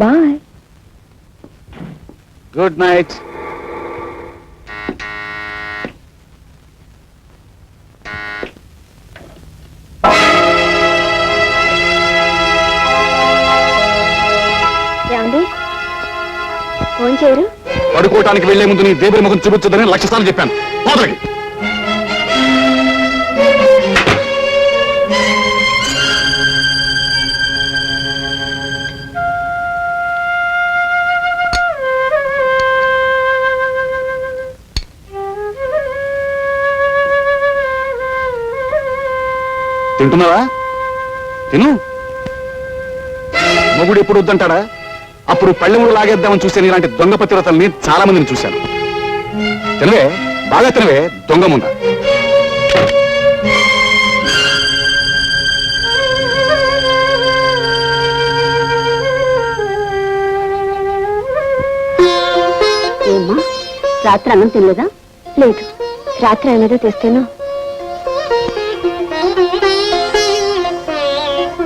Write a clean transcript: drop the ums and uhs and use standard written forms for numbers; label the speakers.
Speaker 1: Bye.
Speaker 2: Good night.
Speaker 1: ఏమండి phone చేయరు?
Speaker 2: పడుకోవటానికి వెళ్లే ముందు నీ దేవుడి ముఖం చూపించదని 1,00,000 సార్లు చెప్పాను. పోదలకి. తింటున్నావా? తిను. మొగుడు ఎప్పుడు వద్దంటాడా? అప్పుడు పళ్ళెముడు లాగేద్దామని చూసే ఇలాంటి దొంగ పతివ్రతల్ని చాలా మందిని చూశాను. తినవే, బాగా తినవే దొంగ ముంద.
Speaker 1: ఏమ్మా రాత్రి అన్నం తినలేదా? లేదు, రాత్రి ఏమేదో తెస్తాను.